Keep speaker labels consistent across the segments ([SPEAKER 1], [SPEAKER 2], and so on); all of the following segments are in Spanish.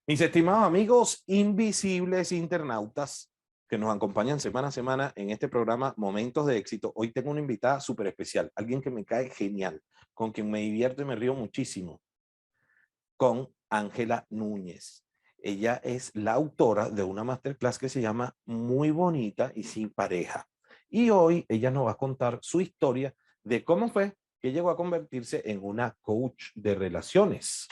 [SPEAKER 1] Mis estimados amigos invisibles internautas que nos acompañan semana a semana en este programa Momentos de Éxito, hoy tengo una invitada súper especial, alguien que me cae genial, con quien me divierto y me río muchísimo, con Ángela Núñez. Ella es la autora de una masterclass que se llama Muy bonita y sin pareja. Y hoy ella nos va a contar su historia de cómo fue que llegó a convertirse en una coach de relaciones,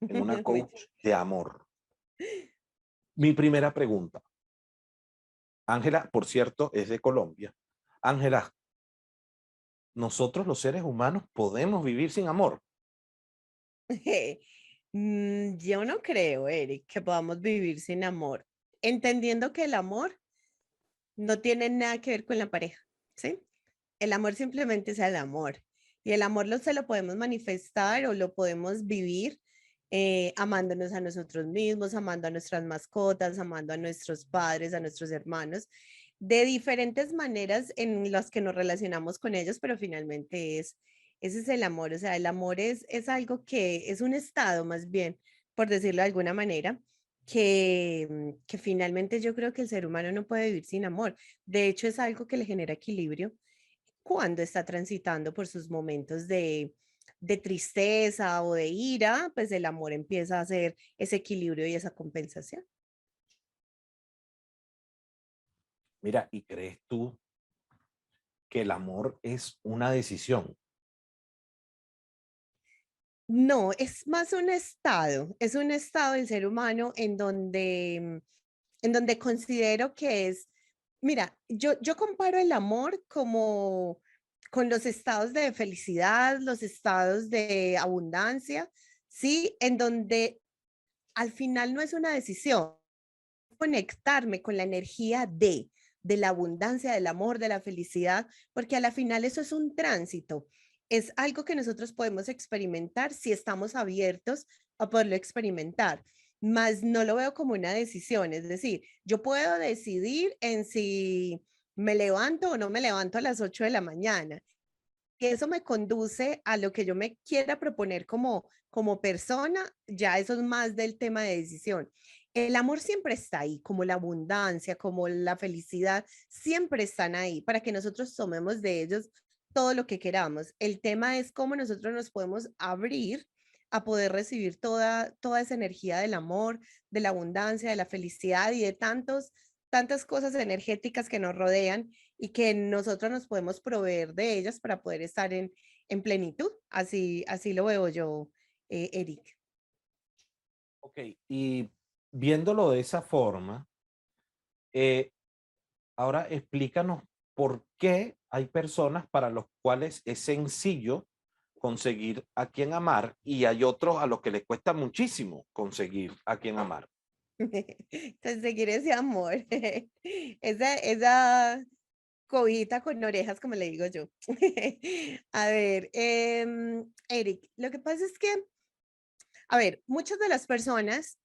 [SPEAKER 1] en una coach de amor. Mi primera pregunta. Ángela, por cierto, es de Colombia. Ángela, nosotros los seres humanos podemos vivir sin amor.
[SPEAKER 2] Yo no creo, Eric, que podamos vivir sin amor, entendiendo que el amor no tiene nada que ver con la pareja, ¿sí? El amor simplemente es el amor y el amor se lo podemos manifestar o lo podemos vivir amándonos a nosotros mismos, amando a nuestras mascotas, amando a nuestros padres, a nuestros hermanos, de diferentes maneras en las que nos relacionamos con ellos, pero finalmente ese es el amor, o sea, el amor es algo que es un estado más bien, por decirlo de alguna manera, que finalmente yo creo que el ser humano no puede vivir sin amor. De hecho, es algo que le genera equilibrio cuando está transitando por sus momentos de tristeza o de ira, pues el amor empieza a hacer ese equilibrio y esa compensación.
[SPEAKER 1] Mira, ¿y crees tú que el amor es una decisión?
[SPEAKER 2] No, es más un estado, es un estado del ser humano en donde considero que es, mira, yo comparo el amor como con los estados de felicidad, los estados de abundancia, ¿sí? En donde al final no es una decisión, conectarme con la energía de la abundancia, del amor, de la felicidad, porque a la final eso es un tránsito, es algo que nosotros podemos experimentar si estamos abiertos a poderlo experimentar, mas no lo veo como una decisión, es decir, yo puedo decidir en si me levanto o no me levanto a las 8 de la mañana, y eso me conduce a lo que yo me quiera proponer como persona, ya eso es más del tema de decisión. El amor siempre está ahí, como la abundancia, como la felicidad, siempre están ahí para que nosotros tomemos de ellos todo lo que queramos. El tema es cómo nosotros nos podemos abrir a poder recibir toda esa energía del amor, de la abundancia, de la felicidad y de tantas cosas energéticas que nos rodean y que nosotros nos podemos proveer de ellas para poder estar en plenitud. Así lo veo yo, Eric.
[SPEAKER 1] Ok, y viéndolo de esa forma, eh, ahora explícanos por qué hay personas para los cuales es sencillo conseguir a quien amar y hay otros a los que les cuesta muchísimo conseguir a quien amar.
[SPEAKER 2] Conseguir ese amor, esa cobijita con orejas, como le digo yo. A ver, Eric, lo que pasa es que, a ver, muchas de las personas,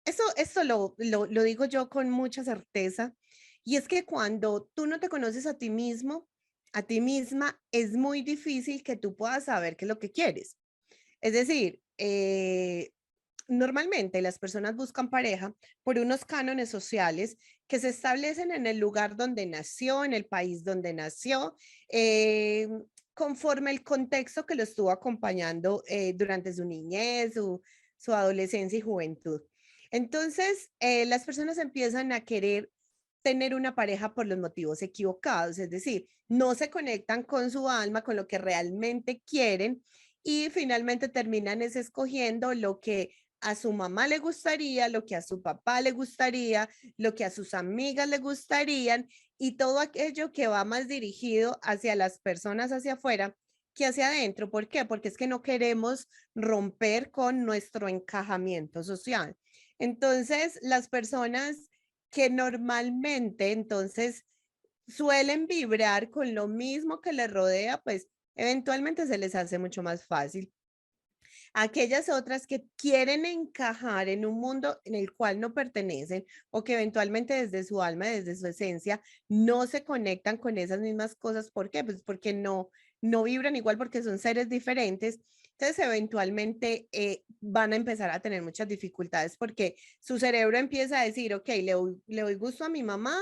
[SPEAKER 2] esto lo digo yo con mucha certeza, y es que cuando tú no te conoces a ti mismo, a ti misma, es muy difícil que tú puedas saber qué es lo que quieres. Es decir, normalmente las personas buscan pareja por unos cánones sociales que se establecen en el lugar donde nació, en el país donde nació, eh, conforme el contexto que lo estuvo acompañando durante su niñez, su adolescencia y juventud. Entonces, las personas empiezan a querer tener una pareja por los motivos equivocados, es decir, no se conectan con su alma, con lo que realmente quieren y finalmente terminan es escogiendo lo que a su mamá le gustaría, lo que a su papá le gustaría, lo que a sus amigas le gustarían y todo aquello que va más dirigido hacia las personas hacia afuera que hacia adentro. ¿Por qué? Porque es que no queremos romper con nuestro encajamiento social. Entonces, las personas que normalmente entonces suelen vibrar con lo mismo que les rodea, pues eventualmente se les hace mucho más fácil. Aquellas otras que quieren encajar en un mundo en el cual no pertenecen o que eventualmente desde su alma, desde su esencia, no se conectan con esas mismas cosas. ¿Por qué? Pues porque no vibran igual porque son seres diferentes. Entonces, eventualmente van a empezar a tener muchas dificultades porque su cerebro empieza a decir, ok, le doy gusto a mi mamá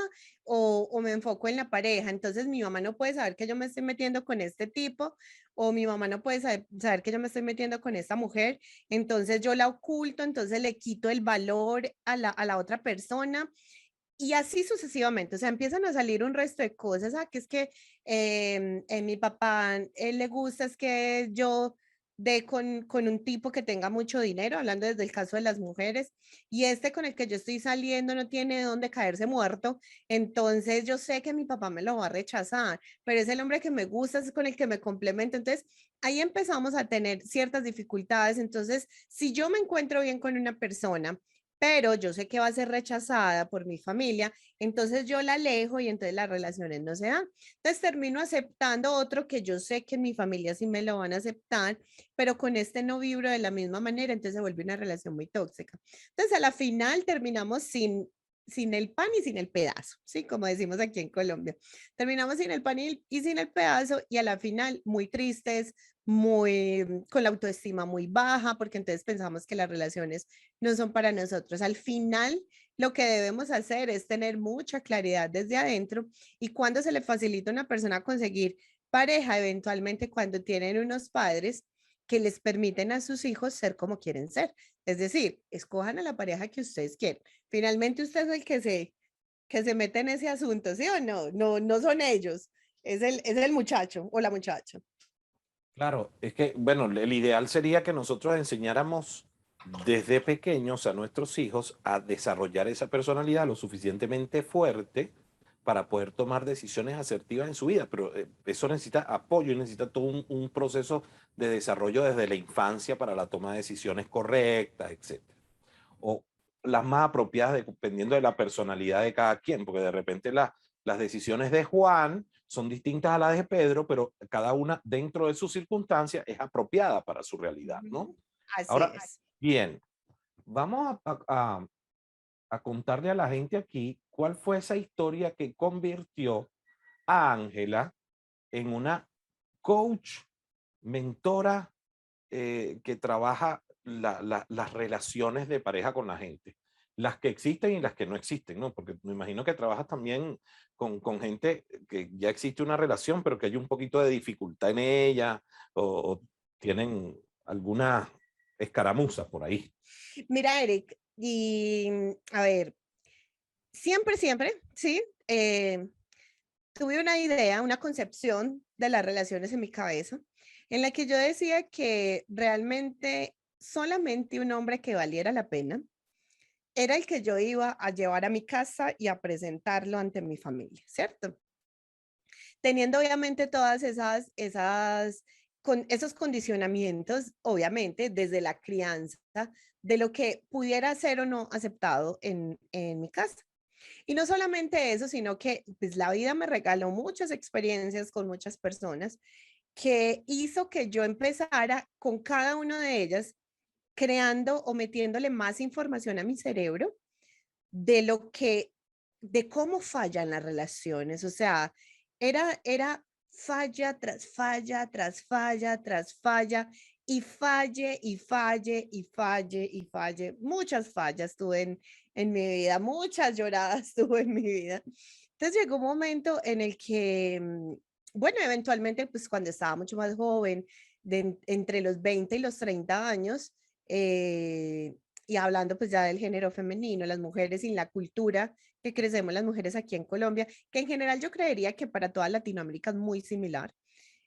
[SPEAKER 2] o me enfoco en la pareja. Entonces, mi mamá no puede saber que yo me estoy metiendo con este tipo o mi mamá no puede saber que yo me estoy metiendo con esta mujer. Entonces, yo la oculto, entonces le quito el valor a la otra persona. Y así sucesivamente, o sea, empiezan a salir un resto de cosas, que es que mi papá, él le gusta es que yo dé con un tipo que tenga mucho dinero, hablando desde el caso de las mujeres, y este con el que yo estoy saliendo no tiene dónde caerse muerto, entonces yo sé que mi papá me lo va a rechazar, pero es el hombre que me gusta, es con el que me complemento, entonces ahí empezamos a tener ciertas dificultades, entonces si yo me encuentro bien con una persona, pero yo sé que va a ser rechazada por mi familia, entonces yo la alejo y entonces las relaciones no se dan. Entonces termino aceptando otro que yo sé que en mi familia sí me lo van a aceptar, pero con este no vibro de la misma manera, entonces se vuelve una relación muy tóxica. Entonces a la final terminamos sin el pan y sin el pedazo, ¿sí? Como decimos aquí en Colombia. Terminamos sin el pan y sin el pedazo y a la final muy tristes, muy con la autoestima muy baja, porque entonces pensamos que las relaciones no son para nosotros. Al final, lo que debemos hacer es tener mucha claridad desde adentro y cuando se le facilita a una persona conseguir pareja, eventualmente cuando tienen unos padres que les permiten a sus hijos ser como quieren ser. Es decir, escojan a la pareja que ustedes quieren. Finalmente usted es el que se mete en ese asunto, ¿sí o no? No, no son ellos, es el muchacho o la muchacha.
[SPEAKER 1] Claro, es que, bueno, el ideal sería que nosotros enseñáramos desde pequeños a nuestros hijos a desarrollar esa personalidad lo suficientemente fuerte para poder tomar decisiones asertivas en su vida, pero eso necesita apoyo y necesita todo un proceso de desarrollo desde la infancia para la toma de decisiones correctas, etcétera. O las más apropiadas dependiendo de la personalidad de cada quien, porque de repente las decisiones de Juan son distintas a las de Pedro, pero cada una dentro de sus circunstancias es apropiada para su realidad, ¿no?
[SPEAKER 2] Así
[SPEAKER 1] Ahora,
[SPEAKER 2] es.
[SPEAKER 1] bien, vamos a contarle a la gente aquí cuál fue esa historia que convirtió a Ángela en una coach, mentora que trabaja las relaciones de pareja con la gente, las que existen y las que no existen, ¿no? Porque me imagino que trabajas también con gente que ya existe una relación, pero que hay un poquito de dificultad en ella o tienen alguna escaramuza por ahí.
[SPEAKER 2] Mira, Eric, y a ver, siempre, sí, tuve una idea, una concepción de las relaciones en mi cabeza, en la que yo decía que realmente solamente un hombre que valiera la pena era el que yo iba a llevar a mi casa y a presentarlo ante mi familia, ¿cierto? Teniendo obviamente todas con esos condicionamientos, obviamente, desde la crianza, de lo que pudiera ser o no aceptado en mi casa. Y no solamente eso, sino que pues, la vida me regaló muchas experiencias con muchas personas que hizo que yo empezara con cada una de ellas creando o metiéndole más información a mi cerebro de lo que, de cómo fallan las relaciones. O sea, era falla tras falla, tras falla, tras falla, y falle, y falle, y falle, y falle. Muchas fallas tuve en mi vida, muchas lloradas tuve en mi vida. Entonces llegó un momento en el que, bueno, eventualmente, pues cuando estaba mucho más joven, entre los 20 y los 30 años, eh, y hablando pues ya del género femenino, las mujeres y la cultura que crecemos las mujeres aquí en Colombia, que en general yo creería que para toda Latinoamérica es muy similar.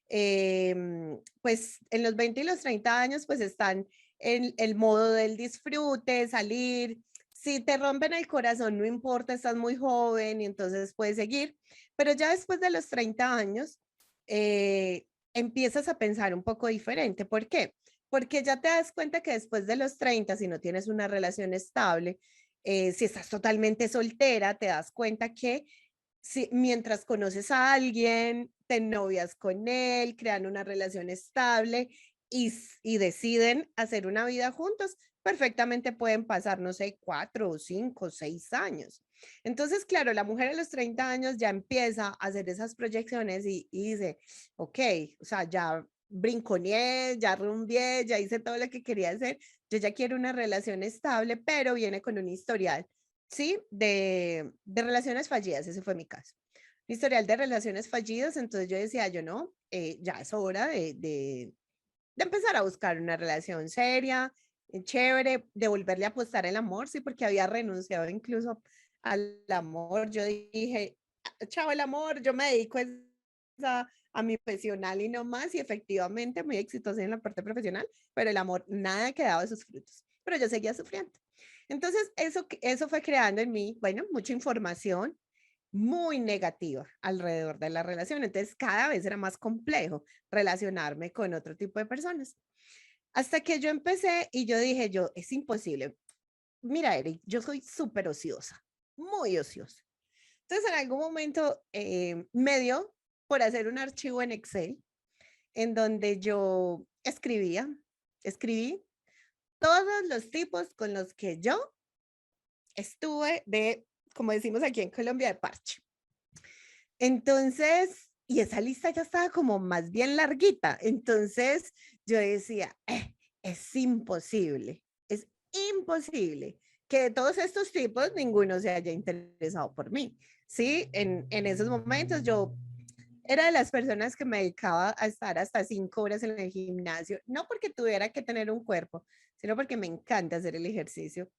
[SPEAKER 2] Pues en los 20 y los 30 años pues están en el modo del disfrute, salir. Si te rompen el corazón, no importa, estás muy joven y entonces puedes seguir. Pero ya después de los 30 años, empiezas a pensar un poco diferente. ¿Por qué? Porque ya te das cuenta que después de los 30, si no tienes una relación estable, si estás totalmente soltera, te das cuenta que si, mientras conoces a alguien, te novias con él, crean una relación estable y deciden hacer una vida juntos, perfectamente pueden pasar, no sé, 4 o 5 o 6 años. Entonces, claro, la mujer a los 30 años ya empieza a hacer esas proyecciones y dice, ok, o sea, brinconeé, ya rumbié, ya hice todo lo que quería hacer. Yo ya quiero una relación estable, pero viene con un historial, ¿sí? De relaciones fallidas, ese fue mi caso. Un historial de relaciones fallidas, entonces yo decía, yo no, ya es hora de empezar a buscar una relación seria, chévere, de volverle a apostar el amor, sí, porque había renunciado incluso al amor. Yo dije, chao el amor, yo me dedico a mi profesional y no más, y efectivamente muy exitosa en la parte profesional, pero el amor nada que daba sus frutos, pero yo seguía sufriendo. Entonces, eso fue creando en mí, bueno, mucha información muy negativa alrededor de la relación. Entonces, cada vez era más complejo relacionarme con otro tipo de personas. Hasta que yo empecé y yo dije, yo, es imposible. Mira, Eric, yo soy súper ociosa, muy ociosa. Entonces, en algún momento me dio por hacer un archivo en Excel en donde yo escribí todos los tipos con los que yo estuve de, como decimos aquí en Colombia, de parche. Entonces, y esa lista ya estaba como más bien larguita. Entonces, yo decía, es imposible que de todos estos tipos ninguno se haya interesado por mí. Sí, en esos momentos yo era de las personas que me dedicaba a estar hasta 5 horas en el gimnasio, no porque tuviera que tener un cuerpo, sino porque me encanta hacer el ejercicio.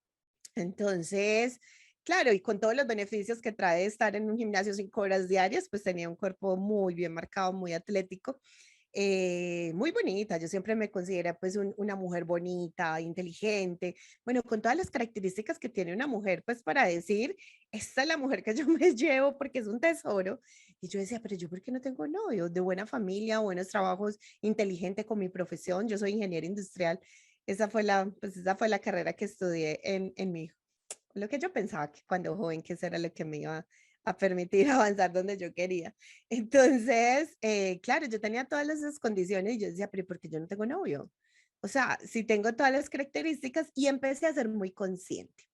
[SPEAKER 2] Entonces, claro, y con todos los beneficios que trae estar en un gimnasio 5 horas diarias, pues tenía un cuerpo muy bien marcado, muy atlético, muy bonita. Yo siempre me considero pues una mujer bonita, inteligente, bueno, con todas las características que tiene una mujer, pues para decir, esta es la mujer que yo me llevo porque es un tesoro. Y yo decía, pero yo, ¿por qué no tengo novio? De buena familia, buenos trabajos, inteligente con mi profesión. Yo soy ingeniera industrial. Esa fue la carrera que estudié en mi, lo que yo pensaba que cuando joven, que eso era lo que me iba a permitir avanzar donde yo quería. Entonces, claro, yo tenía todas esas condiciones y yo decía, pero ¿por qué yo no tengo novio? O sea, si tengo todas las características y empecé a ser muy consciente.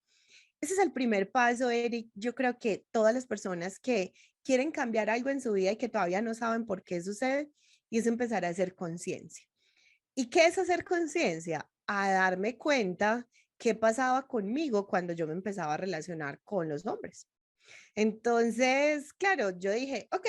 [SPEAKER 2] Ese es el primer paso, Eric. Yo creo que todas las personas que quieren cambiar algo en su vida y que todavía no saben por qué sucede, y es empezar a hacer conciencia. ¿Y qué es hacer conciencia? A darme cuenta qué pasaba conmigo cuando yo me empezaba a relacionar con los hombres. Entonces, claro, yo dije, ok,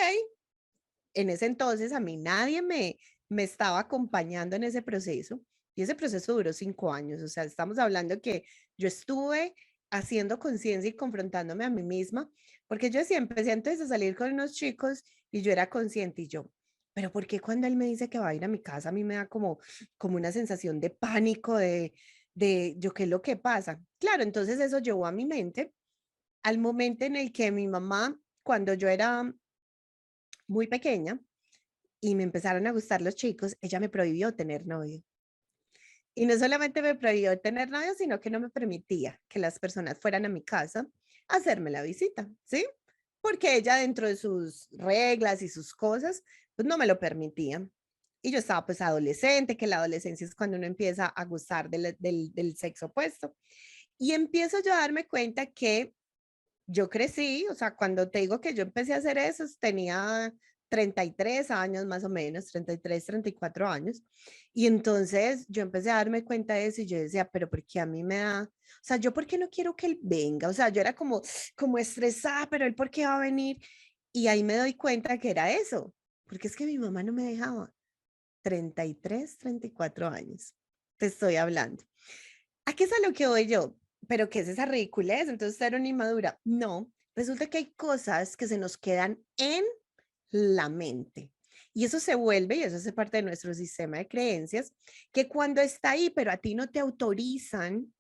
[SPEAKER 2] en ese entonces a mí nadie me estaba acompañando en ese proceso y ese proceso duró 5 años. O sea, estamos hablando que yo estuve haciendo conciencia y confrontándome a mí misma, porque yo decía, empecé entonces a salir con unos chicos y yo era consciente y yo, pero ¿por qué cuando él me dice que va a ir a mi casa a mí me da como una sensación de pánico, de yo qué es lo que pasa? Claro, entonces eso llevó a mi mente al momento en el que mi mamá, cuando yo era muy pequeña y me empezaron a gustar los chicos, ella me prohibió tener novio. Y no solamente me prohibió tener novio, sino que no me permitía que las personas fueran a mi casa a hacerme la visita, ¿sí? Porque ella dentro de sus reglas y sus cosas, pues no me lo permitía. Y yo estaba pues adolescente, que la adolescencia es cuando uno empieza a gustar del sexo opuesto. Y empiezo yo a darme cuenta que yo crecí, o sea, cuando te digo que yo empecé a hacer eso, tenía 33 años más o menos, 33, 34 años. Y entonces yo empecé a darme cuenta de eso y yo decía, pero ¿por qué a mí me da? O sea, yo ¿por qué no quiero que él venga? O sea, yo era como estresada, pero él ¿por qué va a venir? Y ahí me doy cuenta que era eso, porque es que mi mamá no me dejaba. 33, 34 años, te estoy hablando. ¿A qué es a lo que voy yo? ¿Pero qué es esa ridiculez? Entonces era una inmadura. No, resulta que hay cosas que se nos quedan en la mente. Y eso se vuelve, y eso hace parte de nuestro sistema de creencias, que cuando está ahí, pero a ti no te autorizan,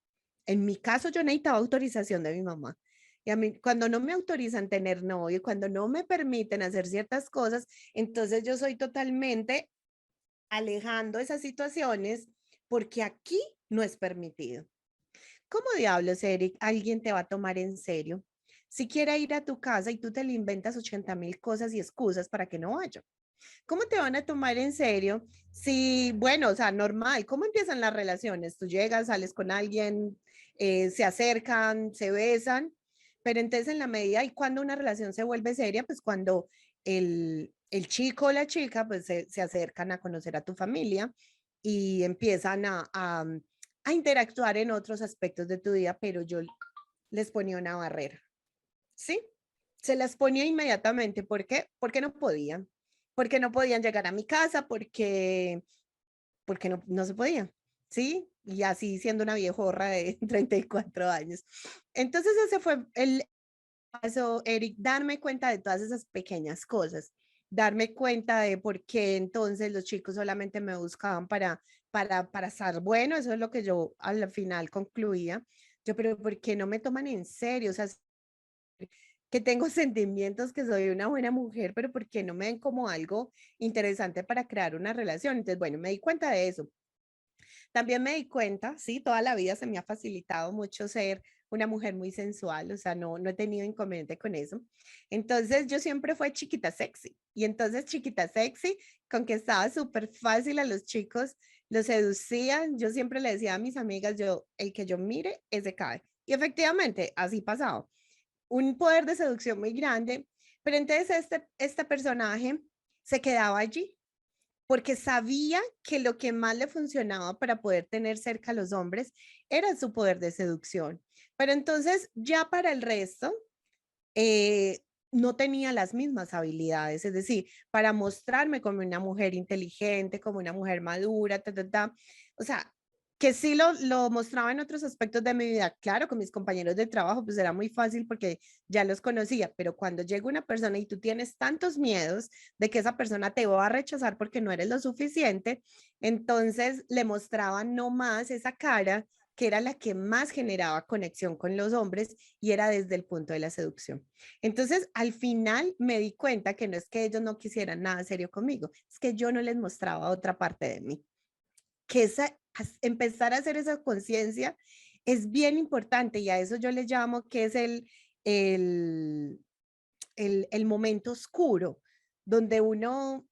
[SPEAKER 2] en mi caso yo necesitaba autorización de mi mamá. Y a mí, cuando no me autorizan tener novio, cuando no me permiten hacer ciertas cosas, entonces yo soy totalmente alejando esas situaciones porque aquí no es permitido. ¿Cómo diablos, Eric, alguien te va a tomar en serio si quiere ir a tu casa y tú te le inventas 80.000 cosas y excusas para que no vaya? ¿Cómo te van a tomar en serio si, bueno, o sea, normal, ¿cómo empiezan las relaciones? Tú llegas, sales con alguien, se acercan, se besan, pero entonces en la medida y cuando una relación se vuelve seria, pues cuando el chico o la chica pues se acercan a conocer a tu familia y empiezan a interactuar en otros aspectos de tu vida, pero yo les ponía una barrera, ¿sí? Se las ponía inmediatamente. ¿Por qué? Porque no podían. Porque no podían llegar a mi casa, porque no se podía, ¿sí? Y así siendo una viejorra de 34 años. Entonces ese fue el paso, Eric, darme cuenta de todas esas pequeñas cosas, darme cuenta de por qué entonces los chicos solamente me buscaban para estar bueno, eso es lo que yo al final concluía. Yo, pero ¿por qué no me toman en serio? O sea, que tengo sentimientos, que soy una buena mujer, pero ¿por qué no me ven como algo interesante para crear una relación? Entonces, bueno, me di cuenta de eso. También me di cuenta, sí, toda la vida se me ha facilitado mucho ser una mujer muy sensual, o sea, no he tenido inconveniente con eso. Entonces, yo siempre fue chiquita sexy. Y entonces, chiquita sexy, conquistaba súper fácil a los chicos, los seducía. Yo siempre le decía a mis amigas, yo, el que yo mire, ese cae. Y efectivamente, así pasaba. Un poder de seducción muy grande, pero entonces este personaje se quedaba allí porque sabía que lo que más le funcionaba para poder tener cerca a los hombres era su poder de seducción. Pero entonces ya para el resto, no tenía las mismas habilidades, es decir, para mostrarme como una mujer inteligente, como una mujer madura, o sea, que sí lo mostraba en otros aspectos de mi vida. Claro, con mis compañeros de trabajo, pues era muy fácil porque ya los conocía, pero cuando llega una persona y tú tienes tantos miedos de que esa persona te va a rechazar porque no eres lo suficiente, entonces le mostraba no más esa cara que era la que más generaba conexión con los hombres y era desde el punto de la seducción. Entonces, al final me di cuenta que no es que ellos no quisieran nada serio conmigo, es que yo no les mostraba otra parte de mí. Que empezar a hacer esa conciencia es bien importante y a eso yo le llamo que es el, el momento oscuro, donde uno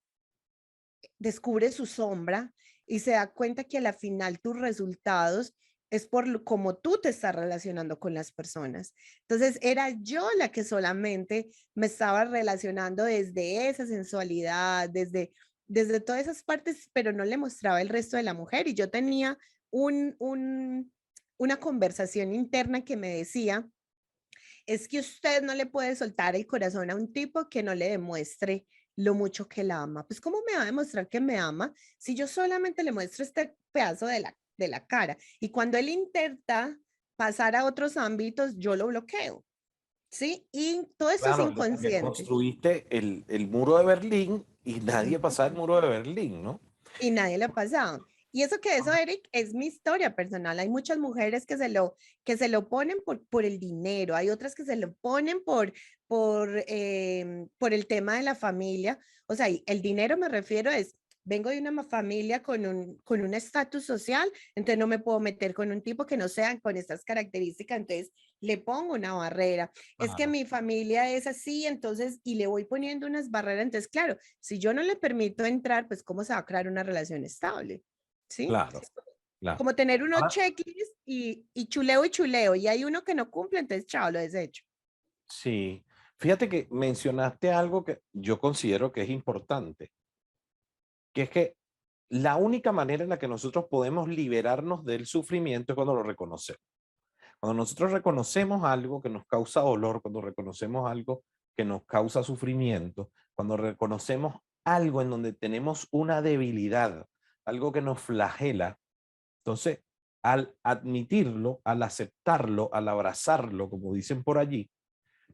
[SPEAKER 2] descubre su sombra y se da cuenta que a la final tus resultados es por cómo tú te estás relacionando con las personas. Entonces era yo la que solamente me estaba relacionando desde esa sensualidad, desde todas esas partes, pero no le mostraba el resto de la mujer. Y yo tenía una conversación interna que me decía, es que usted no le puede soltar el corazón a un tipo que no le demuestre lo mucho que la ama. Pues, ¿cómo me va a demostrar que me ama si yo solamente le muestro este pedazo de la cara? Y cuando él intenta pasar a otros ámbitos, yo lo bloqueo, ¿sí? Y todo eso es
[SPEAKER 1] Claro, como que
[SPEAKER 2] inconsciente
[SPEAKER 1] construiste el muro de Berlín y nadie
[SPEAKER 2] Ujú.
[SPEAKER 1] pasaba el muro de Berlín, ¿no?
[SPEAKER 2] Y nadie le ha pasado. Y eso que eso, Eric, es mi historia personal. Hay muchas mujeres que se lo ponen por el dinero, hay otras que se lo ponen por el tema de la familia. O sea, y el dinero me refiero es, vengo de una familia con un estatus social, entonces no me puedo meter con un tipo que no sea con estas características, entonces le pongo una barrera. Es que
[SPEAKER 1] Claro,
[SPEAKER 2] mi familia es así, entonces, y le voy poniendo unas barreras, entonces, claro, si yo no le permito entrar, pues cómo se va a crear una relación estable, ¿sí?
[SPEAKER 1] claro, claro.
[SPEAKER 2] Como tener unos
[SPEAKER 1] Ahora,
[SPEAKER 2] checklists y chuleo, y hay uno que no cumple, entonces chao, lo desecho.
[SPEAKER 1] sí, fíjate que mencionaste algo que yo considero que es importante, que es que la única manera en la que nosotros podemos liberarnos del sufrimiento es cuando lo reconocemos. Cuando nosotros reconocemos algo que nos causa dolor, cuando reconocemos algo que nos causa sufrimiento, cuando reconocemos algo en donde tenemos una debilidad, algo que nos flagela, entonces al admitirlo, al aceptarlo, al abrazarlo, como dicen por allí,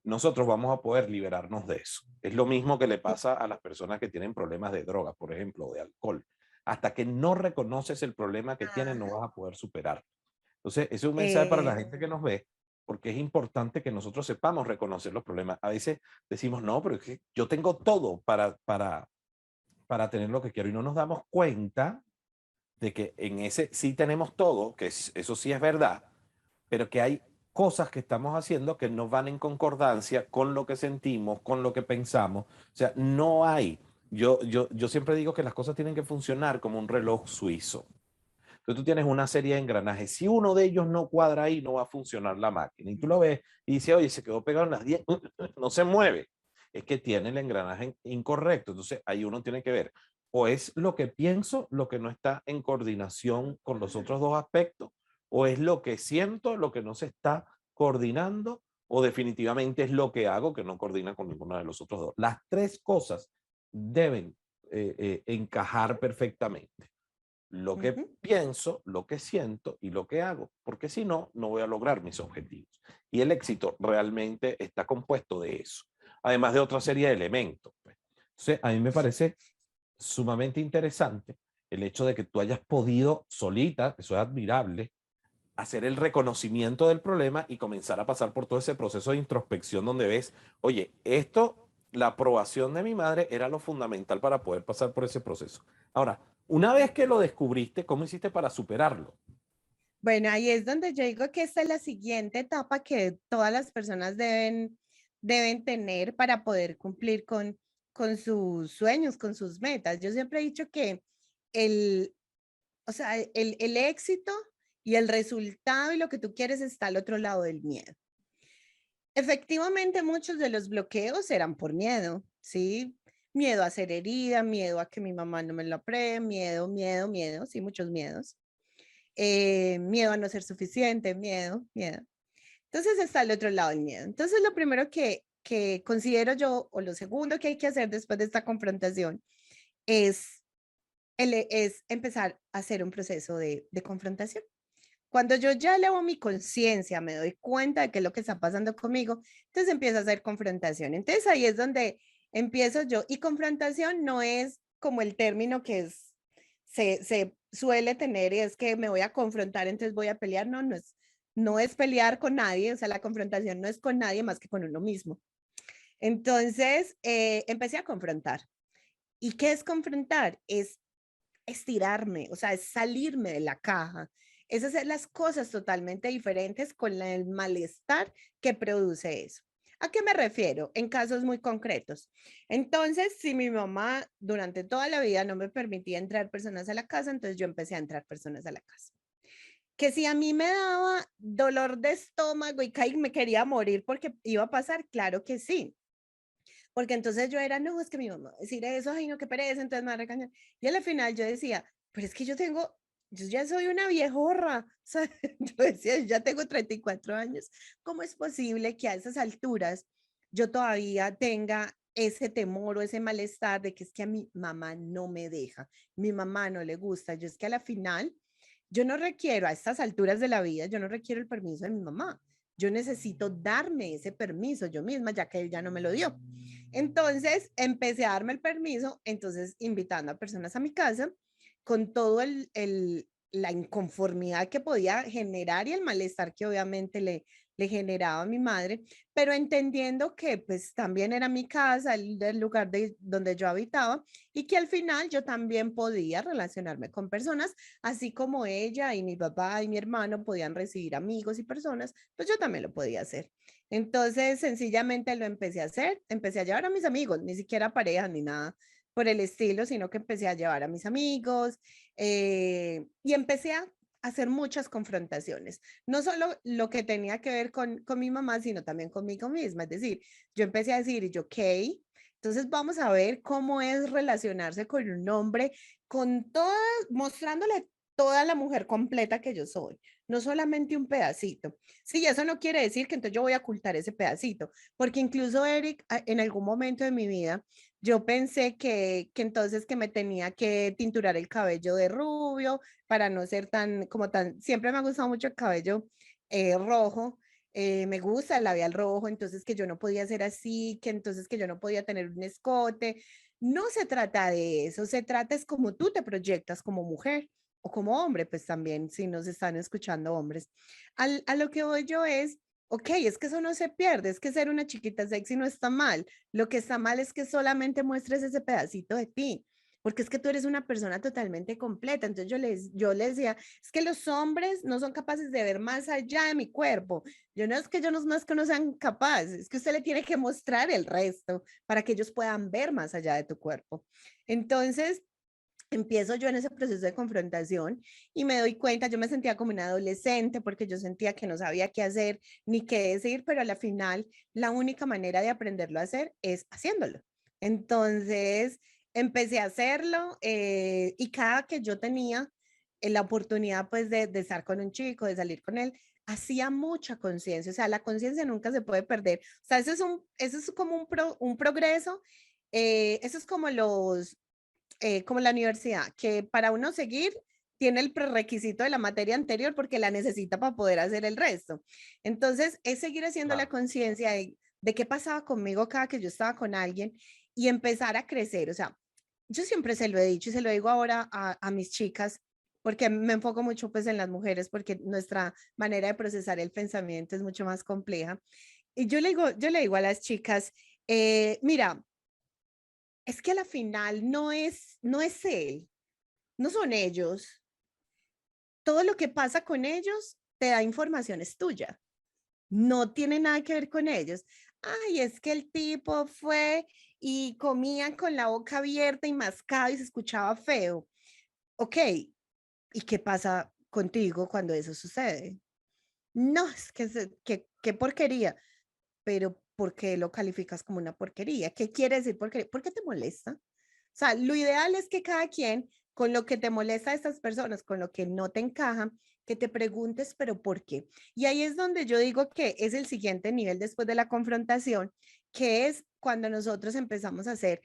[SPEAKER 1] nosotros vamos a poder liberarnos de eso. Es lo mismo que le pasa a las personas que tienen problemas de drogas, por ejemplo, o de alcohol. Hasta que no reconoces el problema que tienen, no
[SPEAKER 2] Ajá.
[SPEAKER 1] vas a poder superar. Entonces, ese es un mensaje para la
[SPEAKER 2] Eh,
[SPEAKER 1] gente que nos ve, porque es importante que nosotros sepamos reconocer los problemas. A veces decimos, no, pero es que yo tengo todo para tener lo que quiero y no nos damos cuenta de que en ese sí tenemos todo, que eso sí es verdad, pero que hay cosas que estamos haciendo que no van en concordancia con lo que sentimos, con lo que pensamos. O sea, no hay. Yo siempre digo que las cosas tienen que funcionar como un reloj suizo. Entonces tú tienes una serie de engranajes. Si uno de ellos no cuadra ahí, no va a funcionar la máquina. Y tú lo ves y dices, oye, se quedó pegado en las 10, no se mueve. es que tiene el engranaje incorrecto. Entonces ahí uno tiene que ver, o es lo que pienso, lo que no está en coordinación con los otros dos aspectos, o es lo que siento, lo que no se está coordinando, o definitivamente es lo que hago que no coordina con ninguno de los otros dos. Las tres cosas deben encajar perfectamente. Lo que pienso, lo que siento y lo que hago, porque si no, no voy a lograr mis objetivos. Y el éxito realmente está compuesto de eso, además de otra serie de elementos. Pues. Entonces, a mí me parece sumamente interesante el hecho de que tú hayas podido solita, eso es admirable, hacer el reconocimiento del problema y comenzar a pasar por todo ese proceso de introspección donde ves, oye, esto, la aprobación de mi madre era lo fundamental para poder pasar por ese proceso. Ahora, una vez que lo descubriste, ¿cómo hiciste para superarlo?
[SPEAKER 2] Bueno, ahí es donde yo digo que esta es la siguiente etapa que todas las personas deben tener para poder cumplir con sus sueños, con sus metas. Yo siempre he dicho que el, o sea, el éxito y el resultado y lo que tú quieres está al otro lado del miedo. Efectivamente, muchos de los bloqueos eran por miedo, ¿sí? Miedo a ser herida, miedo a que mi mamá no me lo apruebe, miedo, sí, muchos miedos. Miedo a no ser suficiente, miedo. Entonces está al otro lado el miedo. Entonces lo primero que considero yo, o lo segundo que hay que hacer después de esta confrontación, es, es empezar a hacer un proceso de confrontación. Cuando yo ya elevo mi conciencia, me doy cuenta de qué es lo que está pasando conmigo, entonces empiezo a hacer confrontación. Entonces ahí es donde empiezo yo. Y confrontación no es como el término que se suele tener, y es que me voy a confrontar, entonces voy a pelear. No, no es pelear con nadie, o sea, la confrontación no es con nadie más que con uno mismo. Entonces empecé a confrontar. ¿Y qué es confrontar? Es estirarme, o sea, es salirme de la caja, es hacer las cosas totalmente diferentes con el malestar que produce eso. ¿A qué me refiero? En casos muy concretos. Entonces, si mi mamá durante toda la vida no me permitía entrar personas a la casa, entonces yo empecé a entrar personas a la casa. Que si a mí me daba dolor de estómago y me quería morir porque iba a pasar, claro que sí. Porque entonces yo era, no, es que mi mamá va a decir eso, ay, no, qué pereza, entonces me va a regañar. Y al final yo decía, pero es que yo ya soy una viejorra, o sea, yo decía, yo ya tengo 34 años, ¿cómo es posible que a esas alturas yo todavía tenga ese temor o ese malestar de que es que a mi mamá no me deja, mi mamá no le gusta? Yo es que a la final, yo no requiero a estas alturas de la vida, yo no requiero el permiso de mi mamá. Yo necesito darme ese permiso yo misma, ya que ella no me lo dio. Entonces empecé a darme el permiso, entonces invitando a personas a mi casa con todo la inconformidad que podía generar y el malestar que obviamente le generaba a mi madre, pero entendiendo que pues también era mi casa, el lugar donde yo habitaba y que al final yo también podía relacionarme con personas, así como ella y mi papá y mi hermano podían recibir amigos y personas, pues yo también lo podía hacer. Entonces, sencillamente lo empecé a hacer, empecé a llevar a mis amigos, ni siquiera pareja ni nada por el estilo, sino que empecé a llevar a mis amigos y empecé a hacer muchas confrontaciones, no solo lo que tenía que ver con mi mamá, sino también conmigo misma. Es decir, yo empecé a decir, yo, ok, entonces vamos a ver cómo es relacionarse con un hombre, con toda, mostrándole toda la mujer completa que yo soy, no solamente un pedacito. Sí, eso no quiere decir que entonces yo voy a ocultar ese pedacito, porque incluso Eric, en algún momento de mi vida, yo pensé que entonces que me tenía que tinturar el cabello de rubio para no ser tan, como tan, siempre me ha gustado mucho el cabello rojo, me gusta el labial rojo, entonces que yo no podía ser así, que entonces que yo no podía tener un escote. No se trata de eso, se trata es como tú te proyectas como mujer o como hombre, pues también, si nos están escuchando hombres. A lo que voy yo es, ok, es que eso no se pierde, es que ser una chiquita sexy no está mal. Lo que está mal es que solamente muestres ese pedacito de ti, porque es que tú eres una persona totalmente completa. Entonces yo les decía, es que los hombres no son capaces de ver más allá de mi cuerpo. Yo no es que yo no es que no sean capaces, es que usted le tiene que mostrar el resto para que ellos puedan ver más allá de tu cuerpo. Entonces, empiezo yo en ese proceso de confrontación y me doy cuenta, yo me sentía como una adolescente porque yo sentía que no sabía qué hacer ni qué decir, pero a la final la única manera de aprenderlo a hacer es haciéndolo. Entonces empecé a hacerlo y cada que yo tenía la oportunidad pues de estar con un chico, de salir con él, hacía mucha conciencia, o sea, la conciencia nunca se puede perder. O sea, eso es como un progreso, eso es como la universidad, que para uno seguir tiene el prerequisito de la materia anterior porque la necesita para poder hacer el resto. Entonces, es seguir haciendo la
[SPEAKER 1] Claro.
[SPEAKER 2] conciencia de qué pasaba conmigo cada que yo estaba con alguien y empezar a crecer. O sea, yo siempre se lo he dicho y se lo digo ahora a mis chicas, porque me enfoco mucho pues en las mujeres, porque nuestra manera de procesar el pensamiento es mucho más compleja. Y yo le digo a las chicas, mira, es que a la final no es él, no son ellos. Todo lo que pasa con ellos te da información, es tuya. No tiene nada que ver con ellos. Ay, es que el tipo fue y comía con la boca abierta y mascado y se escuchaba feo. Ok, ¿y qué pasa contigo cuando eso sucede? No, es que qué porquería, pero ¿por qué lo calificas como una porquería? ¿Qué quiere decir porquería? ¿Por qué te molesta? O sea, lo ideal es que cada quien, con lo que te molesta a estas personas, con lo que no te encaja, que te preguntes, pero ¿por qué? Y ahí es donde yo digo que es el siguiente nivel después de la confrontación, que es cuando nosotros empezamos a hacer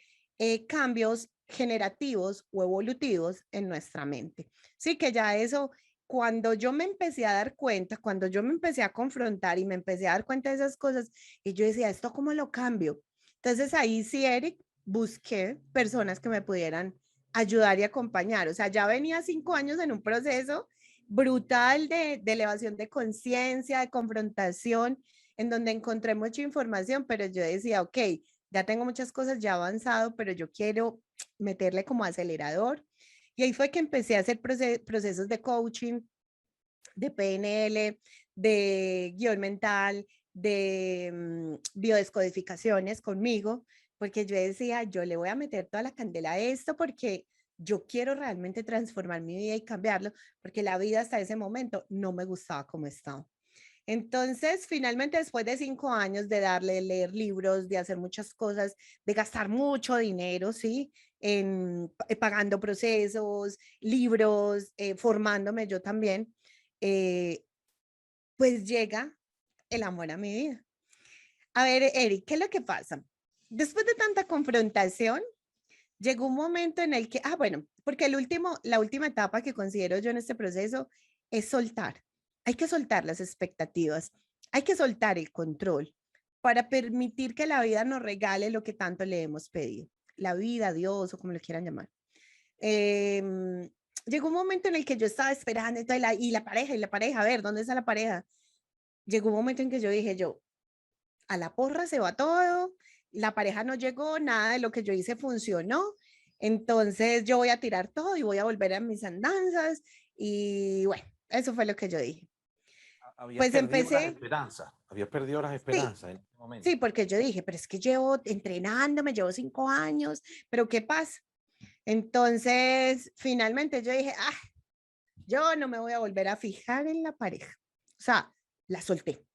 [SPEAKER 2] cambios generativos o evolutivos en nuestra mente. Sí, que ya eso, cuando yo me empecé a dar cuenta, cuando yo me empecé a confrontar y me empecé a dar cuenta de esas cosas, y yo decía, ¿esto cómo lo cambio? Entonces ahí sí, Eric, busqué personas que me pudieran ayudar y acompañar. O sea, ya venía 5 años en un proceso brutal de elevación de conciencia, de confrontación, en donde encontré mucha información, pero yo decía, ok, ya tengo muchas cosas ya avanzado, pero yo quiero meterle como acelerador. Y ahí fue que empecé a hacer procesos de coaching, de PNL, de guión mental, de biodescodificaciones conmigo, porque yo decía, yo le voy a meter toda la candela a esto porque yo quiero realmente transformar mi vida y cambiarlo, porque la vida hasta ese momento no me gustaba como estaba. Entonces, finalmente, después de 5 años de darle, leer libros, de hacer muchas cosas, de gastar mucho dinero, ¿sí? Pagando procesos, libros, formándome yo también, eh, pues llega el amor a mi vida. A ver, Eric, ¿qué es lo que pasa? Después de tanta confrontación, llegó un momento en el que, bueno, porque la última etapa que considero yo en este proceso es soltar. Hay que soltar las expectativas, hay que soltar el control para permitir que la vida nos regale lo que tanto le hemos pedido. La vida, Dios o como lo quieran llamar. Em, Llegó un momento en el que yo estaba esperando y la pareja, a ver, ¿dónde está la pareja? Llegó un momento en que yo dije, a la porra se va todo, la pareja no llegó, nada de lo que yo hice funcionó, entonces yo voy a tirar todo y voy a volver a mis andanzas y bueno, eso fue lo que yo dije.
[SPEAKER 1] Habías
[SPEAKER 2] Pues
[SPEAKER 1] perdido las
[SPEAKER 2] empecé,
[SPEAKER 1] esperanzas, habías perdido las
[SPEAKER 2] sí,
[SPEAKER 1] esperanzas en ese
[SPEAKER 2] sí,
[SPEAKER 1] momento.
[SPEAKER 2] porque yo dije, pero es que llevo entrenándome, llevo 5 años, pero ¿qué pasa? Entonces, finalmente yo dije, yo no me voy a volver a fijar en la pareja. O sea, la solté.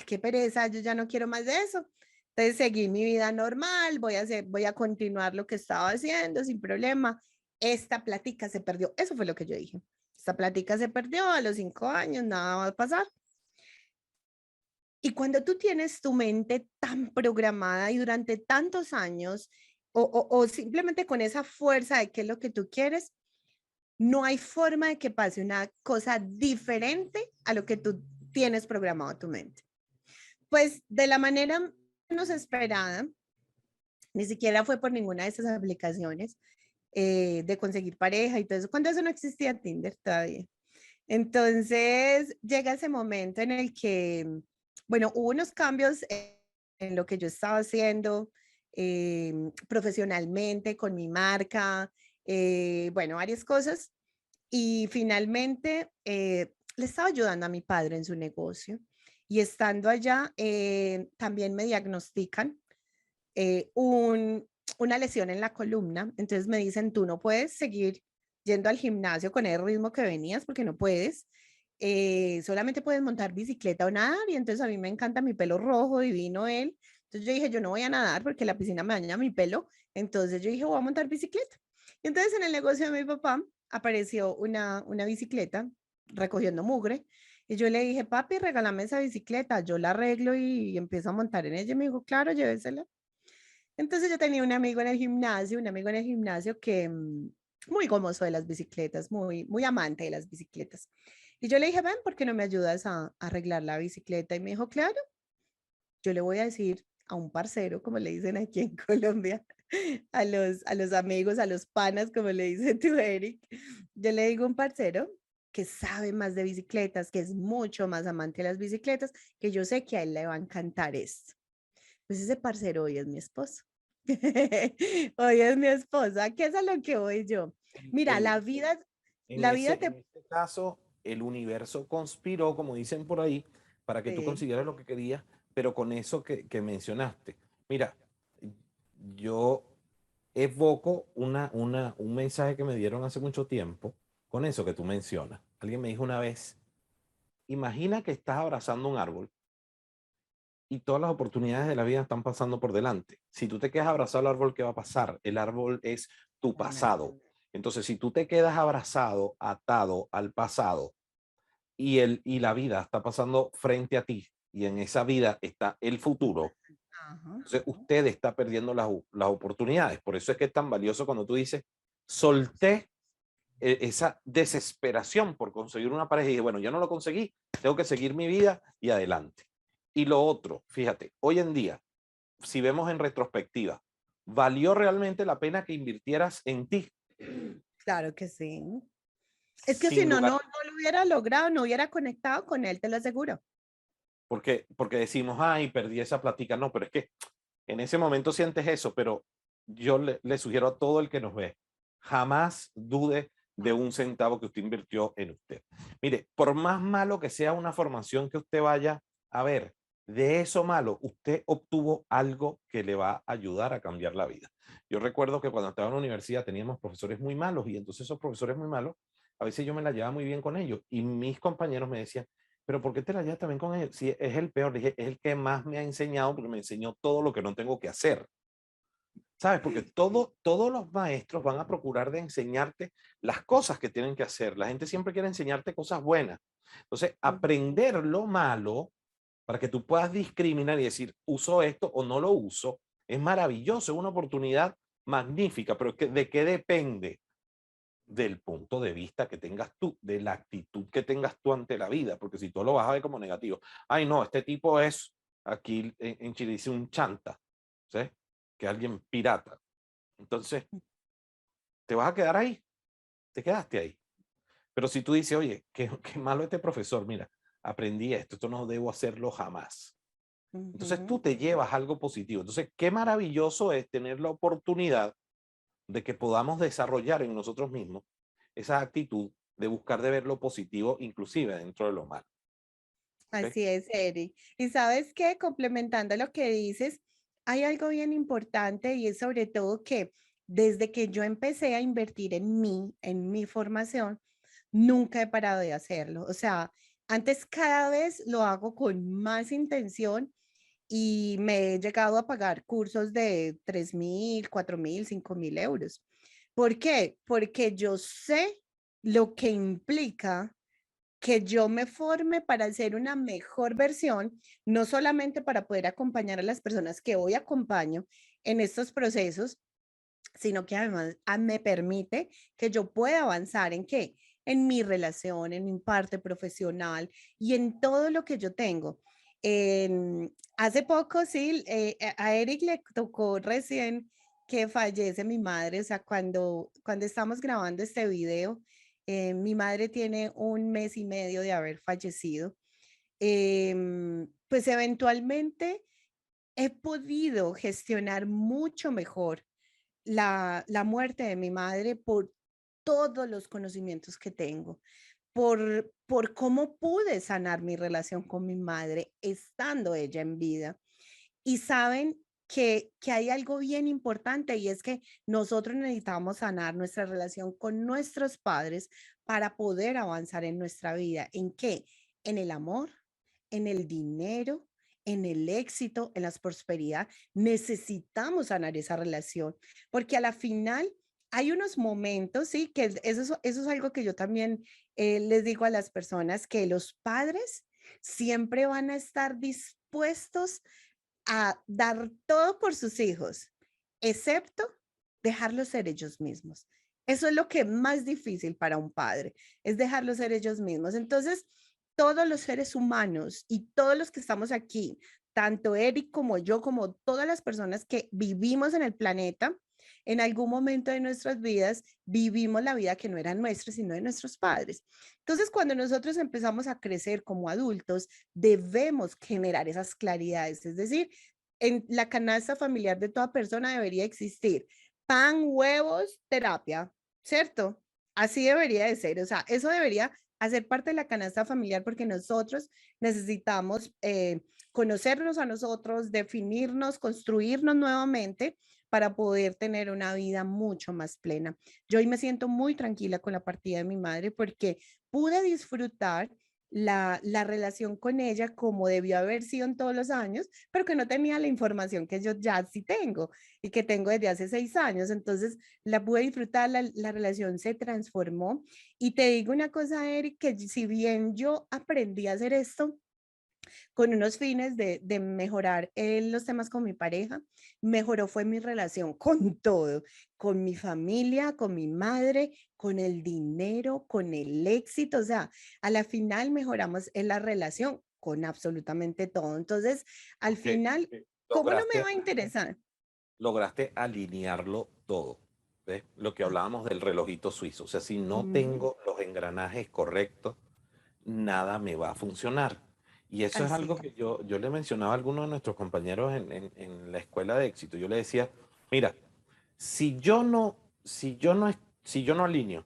[SPEAKER 2] Qué pereza, yo ya no quiero más de eso. Entonces seguí mi vida normal, voy a continuar lo que estaba haciendo sin problema. Esta plática se perdió. Eso fue lo que yo dije. Esta plática se perdió a los 5 años, nada va a pasar. Y cuando tú tienes tu mente tan programada y durante tantos años, o simplemente con esa fuerza de qué es lo que tú quieres, no hay forma de que pase una cosa diferente a lo que tú tienes programado en tu mente. Pues de la manera menos esperada, ni siquiera fue por ninguna de esas aplicaciones de conseguir pareja y todo eso, cuando eso no existía Tinder todavía. Entonces llega ese momento en el que, bueno, hubo unos cambios en lo que yo estaba haciendo profesionalmente con mi marca, bueno, varias cosas. Y finalmente le estaba ayudando a mi padre en su negocio. Y estando allá, también me diagnostican un una lesión en la columna, entonces me dicen, tú no puedes seguir yendo al gimnasio con el ritmo que venías porque no puedes, solamente puedes montar bicicleta o nadar, y entonces a mí me encanta mi pelo rojo, divino él, entonces yo dije, yo no voy a nadar porque la piscina me daña mi pelo, entonces yo dije, voy a montar bicicleta. Y entonces en el negocio de mi papá apareció una bicicleta recogiendo mugre, y yo le dije, papi, regálame esa bicicleta, yo la arreglo y empiezo a montar en ella. Y me dijo, claro, llévesela. Entonces yo tenía un amigo en el gimnasio, un amigo en el gimnasio que muy gomoso de las bicicletas, muy amante de las bicicletas. Y yo le dije, ven, ¿por qué no me ayudas a arreglar la bicicleta? Y me dijo, claro, yo le voy a decir a un parcero, como le dicen aquí en Colombia, a los amigos, a los panas, como le dices tú, Eric. Yo le digo a un parcero que sabe más de bicicletas, que es mucho más amante de las bicicletas, que yo sé que a él le va a encantar esto. Pues ese parcero hoy es mi esposo. Hoy es mi esposa, ¿qué es a lo que voy yo? Mira,
[SPEAKER 1] El,
[SPEAKER 2] la vida
[SPEAKER 1] en
[SPEAKER 2] te...
[SPEAKER 1] este caso, el universo conspiró, como dicen por ahí, para que tú
[SPEAKER 2] Sí,
[SPEAKER 1] consiguieras lo que querías, pero con eso que mencionaste. Mira, yo evoco un mensaje que me dieron hace mucho tiempo con eso que tú mencionas. Alguien me dijo una vez, imagina que estás abrazando un árbol y todas las oportunidades de la vida están pasando por delante. Si tú te quedas abrazado al árbol, ¿qué va a pasar? El árbol es tu pasado. Entonces, si tú te quedas abrazado, atado al pasado y la vida está pasando frente a ti y en esa vida está el futuro,
[SPEAKER 2] ajá.
[SPEAKER 1] entonces usted está perdiendo las oportunidades. Por eso es que es tan valioso cuando tú dices, solté esa desesperación por conseguir una pareja y dije, bueno, yo no lo conseguí, tengo que seguir mi vida y adelante. Y lo otro, fíjate, hoy en día, si vemos en retrospectiva, ¿valió realmente la pena que invirtieras en ti?
[SPEAKER 2] Claro que sí. Es que si
[SPEAKER 1] Sin
[SPEAKER 2] no,
[SPEAKER 1] lugar,
[SPEAKER 2] no lo hubiera logrado, no hubiera conectado con él, te lo aseguro.
[SPEAKER 1] porque decimos, ay, perdí esa plática. No, pero es que en ese momento sientes eso, pero yo le sugiero a todo el que nos ve, jamás dude de un centavo que usted invirtió en usted. Mire, por más malo que sea una formación que usted vaya a ver, de eso malo, usted obtuvo algo que le va a ayudar a cambiar la vida. Yo recuerdo que cuando estaba en la universidad teníamos profesores muy malos y entonces esos profesores muy malos, a veces yo me la llevaba muy bien con ellos y mis compañeros me decían, pero ¿por qué te la llevas también con él? Si es el peor, dije, es el que más me ha enseñado porque me enseñó todo lo que no tengo que hacer. ¿Sabes? Porque todos los maestros van a procurar de enseñarte las cosas que tienen que hacer. La gente siempre quiere enseñarte cosas buenas. Entonces, aprender lo malo para que tú puedas discriminar y decir, uso esto o no lo uso, es maravilloso, es una oportunidad magnífica, pero ¿de qué depende? Del punto de vista que tengas tú, de la actitud que tengas tú ante la vida, porque si tú lo vas a ver como negativo, ay no, este tipo es, aquí en Chile dice un chanta, ¿sí? Que alguien pirata. Entonces, te vas a quedar ahí, te quedaste ahí. Pero si tú dices, oye, qué malo este profesor, mira, aprendí esto no debo hacerlo jamás. Entonces
[SPEAKER 2] Ujú.
[SPEAKER 1] tú te llevas algo positivo. Entonces, qué maravilloso es tener la oportunidad de que podamos desarrollar en nosotros mismos esa actitud de buscar de ver lo positivo, inclusive dentro de lo malo. ¿Ok?
[SPEAKER 2] Así es, Eric. Y sabes qué, complementando lo que dices, hay algo bien importante y es sobre todo que desde que yo empecé a invertir en mi formación, nunca he parado de hacerlo. O sea, antes cada vez lo hago con más intención y me he llegado a pagar cursos de 3.000, 4.000, 5.000 euros. ¿Por qué? Porque yo sé lo que implica que yo me forme para ser una mejor versión, no solamente para poder acompañar a las personas que hoy acompaño en estos procesos, sino que además me permite que yo pueda avanzar en qué, en mi relación, en mi parte profesional y en todo lo que yo tengo. Hace poco, sí, a Eric le tocó recién que fallece mi madre, o sea, cuando estamos grabando este video, mi madre tiene 1 mes y medio de haber fallecido. Pues eventualmente he podido gestionar mucho mejor la muerte de mi madre por todos los conocimientos que tengo, por cómo pude sanar mi relación con mi madre estando ella en vida. Y saben, que hay algo bien importante y es que nosotros necesitamos sanar nuestra relación con nuestros padres para poder avanzar en nuestra vida. ¿En qué? En el amor, en el dinero, en el éxito, en la prosperidad. Necesitamos sanar esa relación porque a la final hay unos momentos, sí, que eso es algo que yo también les digo a las personas, que los padres siempre van a estar dispuestos a dar todo por sus hijos, excepto dejarlos ser ellos mismos. Eso es lo que es más difícil para un padre, es dejarlos ser ellos mismos. Entonces, todos los seres humanos y todos los que estamos aquí, tanto Eric como yo, como todas las personas que vivimos en el planeta, en algún momento de nuestras vidas vivimos la vida que no era nuestra, sino de nuestros padres. Entonces, cuando nosotros empezamos a crecer como adultos, debemos generar esas claridades, es decir, en la canasta familiar de toda persona debería existir pan, huevos, terapia, ¿cierto? Así debería de ser, o sea, eso debería hacer parte de la canasta familiar porque nosotros necesitamos conocernos a nosotros, definirnos, construirnos nuevamente para poder tener una vida mucho más plena. Yo hoy me siento muy tranquila con la partida de mi madre porque pude disfrutar la relación con ella como debió haber sido en todos los años, pero que no tenía la información que yo ya sí tengo y que tengo desde hace 6 años. Entonces la pude disfrutar, la relación se transformó. Y te digo una cosa, Eric, que si bien yo aprendí a hacer esto, con unos fines de mejorar los temas con mi pareja, mejoró fue mi relación con todo, con mi familia, con mi madre, con el dinero, con el éxito, o sea, a la final mejoramos en la relación con absolutamente todo. Entonces, al
[SPEAKER 1] Porque
[SPEAKER 2] final, ¿cómo no me
[SPEAKER 1] lograste,
[SPEAKER 2] va a interesar?
[SPEAKER 1] lograste alinearlo todo. ¿Ves? Lo que
[SPEAKER 2] Ah,
[SPEAKER 1] hablábamos del relojito suizo. O sea, si no
[SPEAKER 2] ujú,
[SPEAKER 1] tengo los engranajes correctos, nada me va a funcionar. Y eso es
[SPEAKER 2] así
[SPEAKER 1] algo que yo le mencionaba a algunos de nuestros compañeros en la escuela de éxito. Yo le decía, mira, si yo no, si yo no, si yo no alineo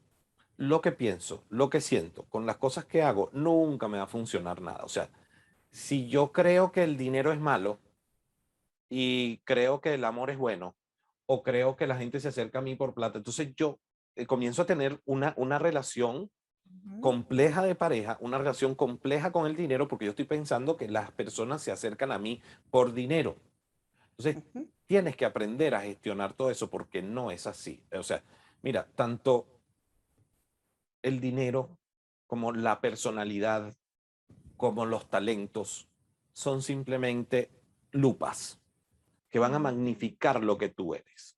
[SPEAKER 1] lo que pienso, lo que siento con las cosas que hago, nunca me va a funcionar nada. O sea, si yo creo que el dinero es malo y creo que el amor es bueno, o creo que la gente se acerca a mí por plata, entonces yo comienzo a tener una relación
[SPEAKER 2] ujú,
[SPEAKER 1] compleja de pareja, una relación compleja con el dinero, porque yo estoy pensando que las personas se acercan a mí por dinero. Entonces,
[SPEAKER 2] ujú,
[SPEAKER 1] tienes que aprender a gestionar todo eso porque no es así. O sea, mira, tanto el dinero como la personalidad, como los talentos, son simplemente lupas que van a
[SPEAKER 2] ujú,
[SPEAKER 1] magnificar lo que tú eres.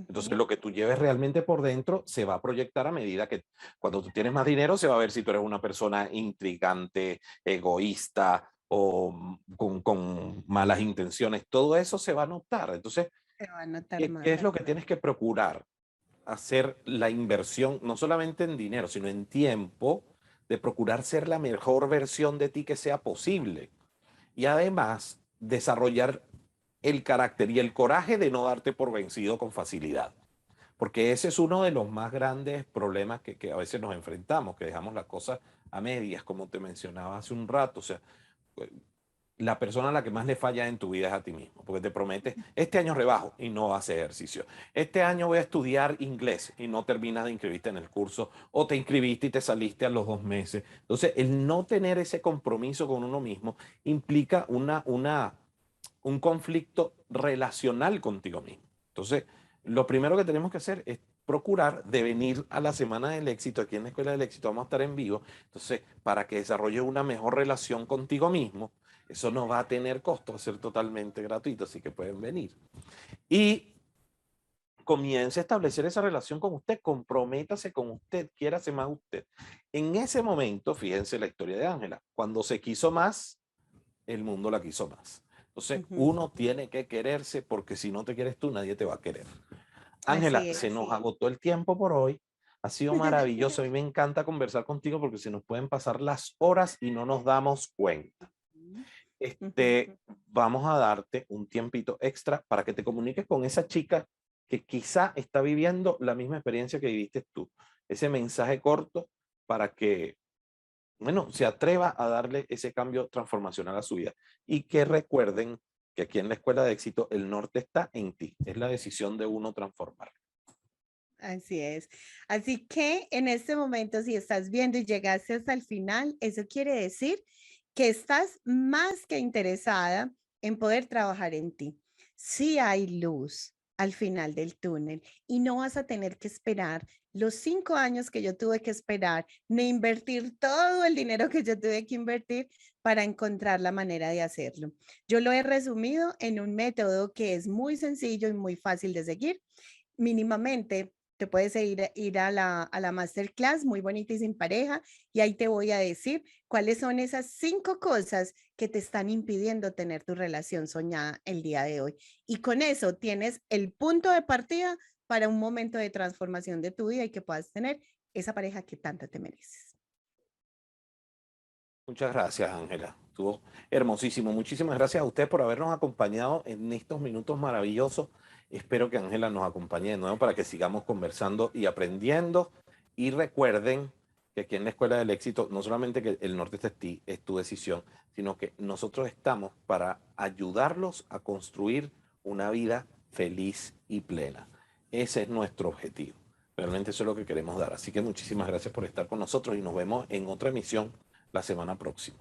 [SPEAKER 1] Entonces,
[SPEAKER 2] ujú,
[SPEAKER 1] lo que tú lleves realmente por dentro se va a proyectar a medida que cuando tú tienes más dinero se va a ver si tú eres una persona intrigante, egoísta o con malas intenciones. Todo eso se va a notar. Entonces,
[SPEAKER 2] se va a notar
[SPEAKER 1] ¿qué es
[SPEAKER 2] más.
[SPEAKER 1] lo que tienes que procurar? Hacer la inversión, no solamente en dinero, sino en tiempo, de procurar ser la mejor versión de ti que sea posible. Y además, desarrollar el carácter y el coraje de no darte por vencido con facilidad. Porque ese es uno de los más grandes problemas que a veces nos enfrentamos, que dejamos las cosas a medias, como te mencionaba hace un rato. O sea, la persona a la que más le falla en tu vida es a ti mismo, porque te prometes, este año rebajo y no haces ejercicio. Este año voy a estudiar inglés y no terminas de inscribirte en el curso, o te inscribiste y te saliste a los 2 meses. Entonces, el no tener ese compromiso con uno mismo implica un conflicto relacional contigo mismo. Entonces, lo primero que tenemos que hacer es procurar de venir a la Semana del Éxito, aquí en la Escuela del Éxito vamos a estar en vivo, entonces, para que desarrolles una mejor relación contigo mismo, eso no va a tener costo, va a ser totalmente gratuito, así que pueden venir. Y comience a establecer esa relación con usted, comprométase con usted, quiérase más usted. En ese momento, fíjense la historia de Ángela, cuando se quiso más, el mundo la quiso más. Entonces,
[SPEAKER 2] Ujú,
[SPEAKER 1] uno tiene que quererse porque si no te quieres tú, nadie te va a querer. Ángela,
[SPEAKER 2] así
[SPEAKER 1] se
[SPEAKER 2] es.
[SPEAKER 1] nos agotó el tiempo por hoy. Ha sido maravilloso. A mí me encanta conversar contigo porque se nos pueden pasar las horas y no nos damos cuenta.
[SPEAKER 2] Ujú.
[SPEAKER 1] Este, vamos a darte un tiempito extra para que te comuniques con esa chica que quizá está viviendo la misma experiencia que viviste tú. Ese mensaje corto para que bueno, se atreva a darle ese cambio transformacional a su vida y que recuerden que aquí en la Escuela de Éxito el norte está en ti. Es la decisión de uno transformar.
[SPEAKER 2] Así es. Así que en este momento, si estás viendo y llegaste hasta el final, eso quiere decir que estás más que interesada en poder trabajar en ti. Sí hay luz al final del túnel y no vas a tener que esperar los 5 años que yo tuve que esperar, ni invertir todo el dinero que yo tuve que invertir para encontrar la manera de hacerlo. Yo lo he resumido en un método que es muy sencillo y muy fácil de seguir. Mínimamente te puedes ir a la masterclass muy bonita y sin pareja y ahí te voy a decir cuáles son esas 5 cosas que te están impidiendo tener tu relación soñada el día de hoy. Y con eso tienes el punto de partida para un momento de transformación de tu vida y que puedas tener esa pareja que tanto te mereces.
[SPEAKER 1] Muchas gracias, Ángela. Estuvo hermosísimo. Muchísimas gracias a usted por habernos acompañado en estos minutos maravillosos. Espero que Ángela nos acompañe de nuevo para que sigamos conversando y aprendiendo. Y recuerden que aquí en la Escuela del Éxito, no solamente que el norte está en ti, es tu decisión, sino que nosotros estamos para ayudarlos a construir una vida feliz y plena. Ese es nuestro objetivo. Realmente eso es lo que queremos dar. Así que muchísimas gracias por estar con nosotros y nos vemos en otra emisión la semana próxima.